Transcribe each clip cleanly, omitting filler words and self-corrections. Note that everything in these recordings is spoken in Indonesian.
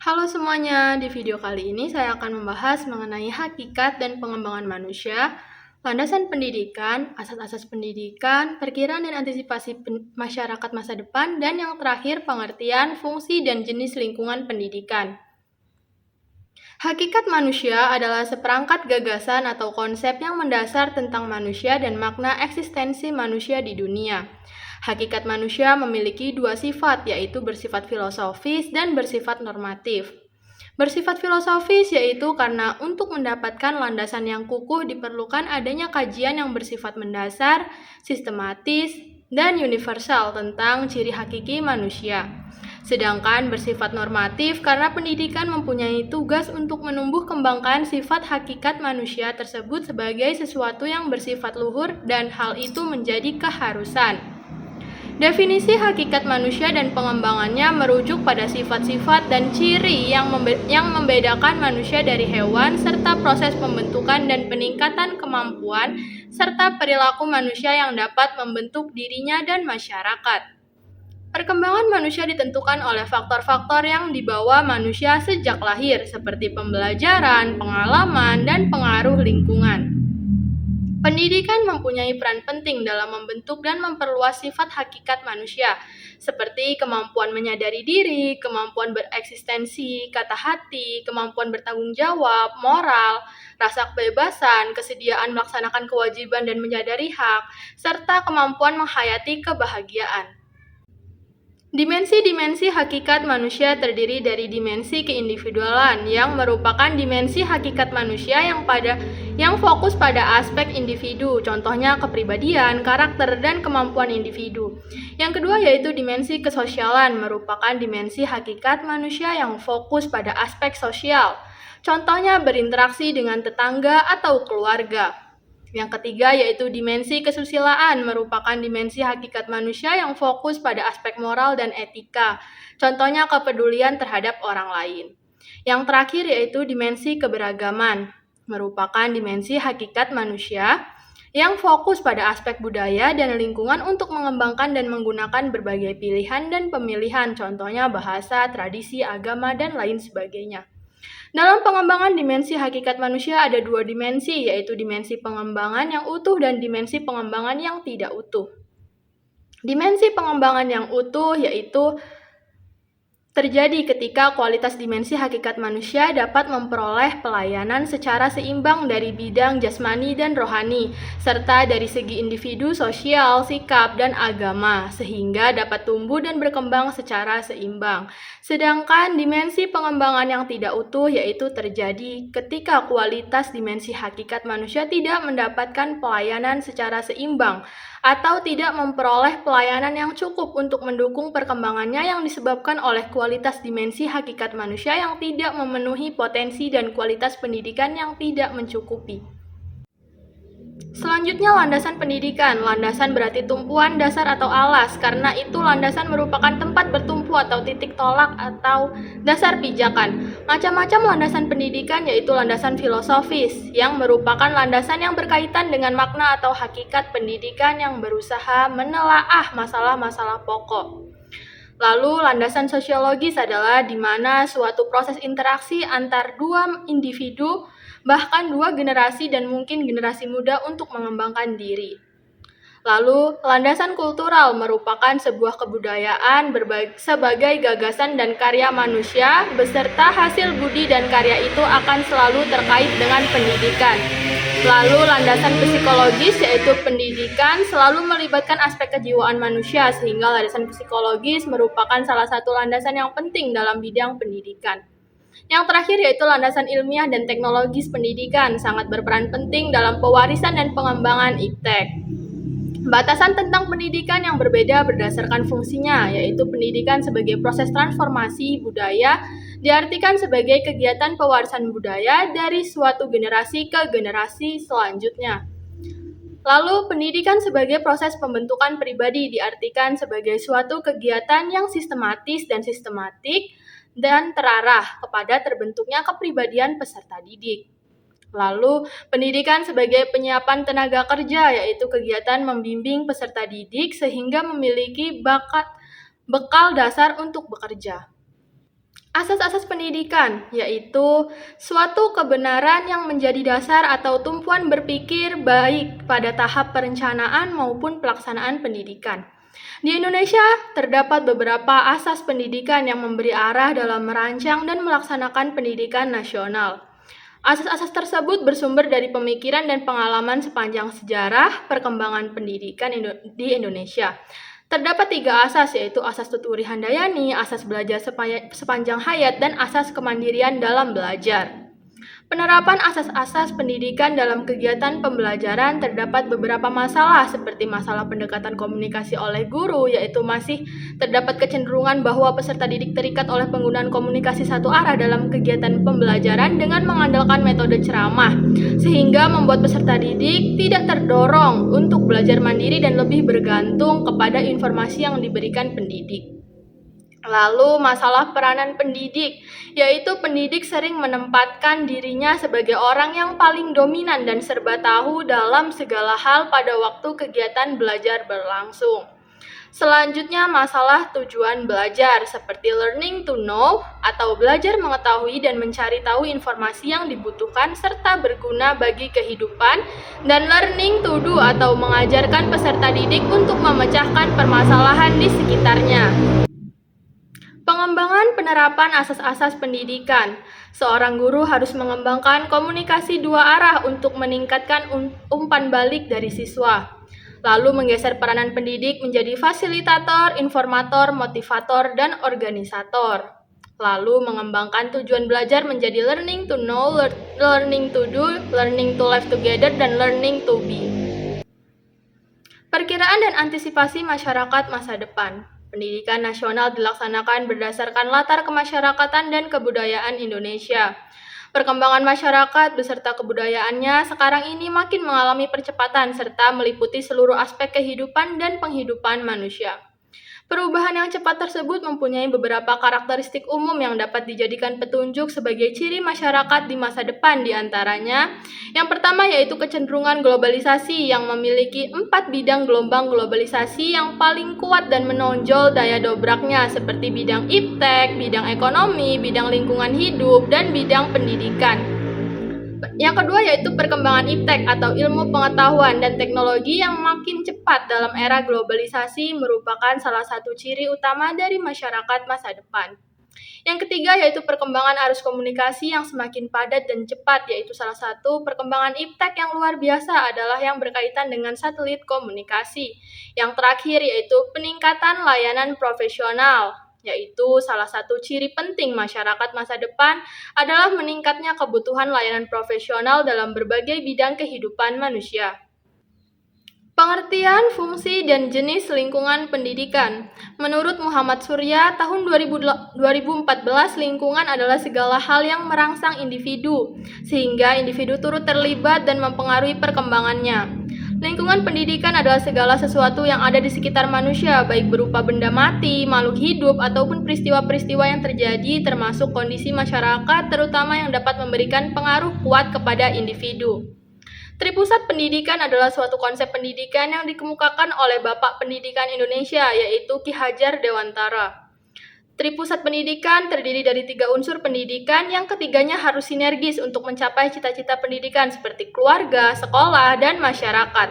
Halo semuanya, di video kali ini saya akan membahas mengenai hakikat dan pengembangan manusia, landasan pendidikan, asas-asas pendidikan, perkiraan dan antisipasi masyarakat masa depan, dan yang terakhir pengertian, fungsi, dan jenis lingkungan pendidikan. Hakikat manusia adalah seperangkat gagasan atau konsep yang mendasar tentang manusia dan makna eksistensi manusia di dunia. Hakikat manusia memiliki dua sifat, yaitu bersifat filosofis dan bersifat normatif. Bersifat filosofis yaitu karena untuk mendapatkan landasan yang kukuh diperlukan adanya kajian yang bersifat mendasar, sistematis, dan universal tentang ciri hakiki manusia. Sedangkan bersifat normatif karena pendidikan mempunyai tugas untuk menumbuh kembangkan sifat hakikat manusia tersebut sebagai sesuatu yang bersifat luhur dan hal itu menjadi keharusan. Definisi hakikat manusia dan pengembangannya merujuk pada sifat-sifat dan ciri yang membedakan manusia dari hewan serta proses pembentukan dan peningkatan kemampuan serta perilaku manusia yang dapat membentuk dirinya dan masyarakat. Perkembangan manusia ditentukan oleh faktor-faktor yang dibawa manusia sejak lahir seperti pembelajaran, pengalaman, dan pengaruh lingkungan. Pendidikan mempunyai peran penting dalam membentuk dan memperluas sifat hakikat manusia, seperti kemampuan menyadari diri, kemampuan bereksistensi, kata hati, kemampuan bertanggung jawab, moral, rasa kebebasan, kesediaan melaksanakan kewajiban dan menyadari hak, serta kemampuan menghayati kebahagiaan. Dimensi-dimensi hakikat manusia terdiri dari dimensi keindividualan yang merupakan dimensi hakikat manusia yang fokus pada aspek individu, contohnya kepribadian, karakter, dan kemampuan individu. Yang kedua yaitu dimensi kesosialan, merupakan dimensi hakikat manusia yang fokus pada aspek sosial, contohnya berinteraksi dengan tetangga atau keluarga. Yang ketiga yaitu dimensi kesusilaan, merupakan dimensi hakikat manusia yang fokus pada aspek moral dan etika, contohnya kepedulian terhadap orang lain. Yang terakhir yaitu dimensi keberagaman, merupakan dimensi hakikat manusia yang fokus pada aspek budaya dan lingkungan untuk mengembangkan dan menggunakan berbagai pilihan dan pemilihan, contohnya bahasa, tradisi, agama, dan lain sebagainya. Dalam pengembangan dimensi hakikat manusia ada dua dimensi, yaitu dimensi pengembangan yang utuh dan dimensi pengembangan yang tidak utuh. Dimensi pengembangan yang utuh yaitu terjadi ketika kualitas dimensi hakikat manusia dapat memperoleh pelayanan secara seimbang dari bidang jasmani dan rohani, serta dari segi individu, sosial, sikap, dan agama, sehingga dapat tumbuh dan berkembang secara seimbang. Sedangkan dimensi pengembangan yang tidak utuh yaitu terjadi ketika kualitas dimensi hakikat manusia tidak mendapatkan pelayanan secara seimbang, atau tidak memperoleh pelayanan yang cukup untuk mendukung perkembangannya yang disebabkan oleh kualitas dimensi hakikat manusia yang tidak memenuhi potensi dan kualitas pendidikan yang tidak mencukupi. Selanjutnya landasan pendidikan. Landasan berarti tumpuan, dasar atau alas. Karena itu landasan merupakan tempat bertumpu atau titik tolak atau dasar pijakan. Macam-macam landasan pendidikan yaitu landasan filosofis yang merupakan landasan yang berkaitan dengan makna atau hakikat pendidikan yang berusaha menelaah masalah-masalah pokok. Lalu landasan sosiologis adalah di mana suatu proses interaksi antar dua individu, bahkan dua generasi dan mungkin generasi muda untuk mengembangkan diri. Lalu, landasan kultural merupakan sebuah kebudayaan sebagai gagasan dan karya manusia, beserta hasil budi dan karya itu akan selalu terkait dengan pendidikan. Lalu, landasan psikologis yaitu pendidikan selalu melibatkan aspek kejiwaan manusia, sehingga landasan psikologis merupakan salah satu landasan yang penting dalam bidang pendidikan. Yang terakhir yaitu landasan ilmiah dan teknologis pendidikan, sangat berperan penting dalam pewarisan dan pengembangan iptek. Batasan tentang pendidikan yang berbeda berdasarkan fungsinya, yaitu pendidikan sebagai proses transformasi budaya diartikan sebagai kegiatan pewarisan budaya dari suatu generasi ke generasi selanjutnya. Lalu, pendidikan sebagai proses pembentukan pribadi diartikan sebagai suatu kegiatan yang sistematis dan terarah kepada terbentuknya kepribadian peserta didik. Lalu, pendidikan sebagai penyiapan tenaga kerja, yaitu kegiatan membimbing peserta didik sehingga memiliki bekal dasar untuk bekerja. Asas-asas pendidikan, yaitu suatu kebenaran yang menjadi dasar atau tumpuan berpikir baik pada tahap perencanaan maupun pelaksanaan pendidikan. Di Indonesia, terdapat beberapa asas pendidikan yang memberi arah dalam merancang dan melaksanakan pendidikan nasional. Asas-asas tersebut bersumber dari pemikiran dan pengalaman sepanjang sejarah perkembangan pendidikan di Indonesia. Terdapat 3 asas, yaitu asas Tuturi Handayani, asas belajar sepanjang hayat, dan asas kemandirian dalam belajar. Penerapan asas-asas pendidikan dalam kegiatan pembelajaran terdapat beberapa masalah seperti masalah pendekatan komunikasi oleh guru, yaitu masih terdapat kecenderungan bahwa peserta didik terikat oleh penggunaan komunikasi satu arah dalam kegiatan pembelajaran dengan mengandalkan metode ceramah, sehingga membuat peserta didik tidak terdorong untuk belajar mandiri dan lebih bergantung kepada informasi yang diberikan pendidik. Lalu masalah peranan pendidik, yaitu pendidik sering menempatkan dirinya sebagai orang yang paling dominan dan serba tahu dalam segala hal pada waktu kegiatan belajar berlangsung. Selanjutnya masalah tujuan belajar, seperti learning to know atau belajar mengetahui dan mencari tahu informasi yang dibutuhkan serta berguna bagi kehidupan, dan learning to do atau mengajarkan peserta didik untuk memecahkan permasalahan di sekitarnya. Pengembangan penerapan asas-asas pendidikan. Seorang guru harus mengembangkan komunikasi 2 arah untuk meningkatkan umpan balik dari siswa. Lalu menggeser peranan pendidik menjadi fasilitator, informator, motivator, dan organisator. Lalu mengembangkan tujuan belajar menjadi learning to know, learning to do, learning to live together, dan learning to be. Perkiraan dan antisipasi masyarakat masa depan. Pendidikan nasional dilaksanakan berdasarkan latar kemasyarakatan dan kebudayaan Indonesia. Perkembangan masyarakat beserta kebudayaannya sekarang ini makin mengalami percepatan serta meliputi seluruh aspek kehidupan dan penghidupan manusia. Perubahan yang cepat tersebut mempunyai beberapa karakteristik umum yang dapat dijadikan petunjuk sebagai ciri masyarakat di masa depan, di antaranya yang pertama yaitu kecenderungan globalisasi yang memiliki 4 bidang gelombang globalisasi yang paling kuat dan menonjol daya dobraknya, seperti bidang iptek, bidang ekonomi, bidang lingkungan hidup, dan bidang pendidikan. Yang kedua yaitu perkembangan iptek atau ilmu pengetahuan dan teknologi yang makin cepat dalam era globalisasi merupakan salah satu ciri utama dari masyarakat masa depan. Yang ketiga yaitu perkembangan arus komunikasi yang semakin padat dan cepat, yaitu salah satu perkembangan iptek yang luar biasa adalah yang berkaitan dengan satelit komunikasi. Yang terakhir yaitu peningkatan layanan profesional, yaitu salah satu ciri penting masyarakat masa depan adalah meningkatnya kebutuhan layanan profesional dalam berbagai bidang kehidupan manusia. Pengertian, fungsi, dan jenis lingkungan pendidikan. Menurut Muhammad Surya, tahun 2014, lingkungan adalah segala hal yang merangsang individu, sehingga individu turut terlibat dan mempengaruhi perkembangannya. Lingkungan pendidikan adalah segala sesuatu yang ada di sekitar manusia, baik berupa benda mati, makhluk hidup, ataupun peristiwa-peristiwa yang terjadi, termasuk kondisi masyarakat, terutama yang dapat memberikan pengaruh kuat kepada individu. Tripusat pendidikan adalah suatu konsep pendidikan yang dikemukakan oleh Bapak Pendidikan Indonesia, yaitu Ki Hajar Dewantara. Tripusat pendidikan terdiri dari 3 unsur pendidikan yang ketiganya harus sinergis untuk mencapai cita-cita pendidikan seperti keluarga, sekolah, dan masyarakat.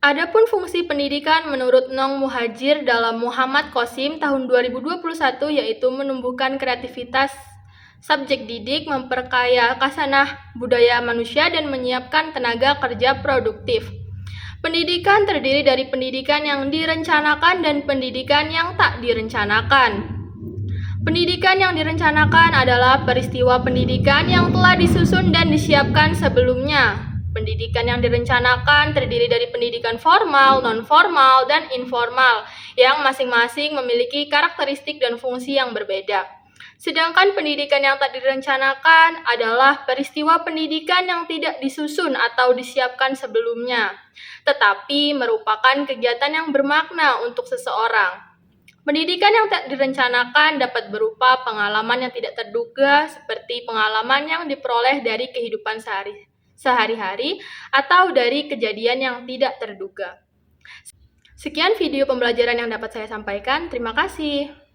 Adapun fungsi pendidikan menurut Nong Muhajir dalam Muhammad Qasim tahun 2021 yaitu menumbuhkan kreativitas subjek didik, memperkaya khasanah budaya manusia, dan menyiapkan tenaga kerja produktif. Pendidikan terdiri dari pendidikan yang direncanakan dan pendidikan yang tak direncanakan. Pendidikan yang direncanakan adalah peristiwa pendidikan yang telah disusun dan disiapkan sebelumnya. Pendidikan yang direncanakan terdiri dari pendidikan formal, non-formal, dan informal, yang masing-masing memiliki karakteristik dan fungsi yang berbeda. Sedangkan pendidikan yang tak direncanakan adalah peristiwa pendidikan yang tidak disusun atau disiapkan sebelumnya, tetapi merupakan kegiatan yang bermakna untuk seseorang. Pendidikan yang tak direncanakan dapat berupa pengalaman yang tidak terduga, seperti pengalaman yang diperoleh dari kehidupan sehari-hari atau dari kejadian yang tidak terduga. Sekian video pembelajaran yang dapat saya sampaikan. Terima kasih.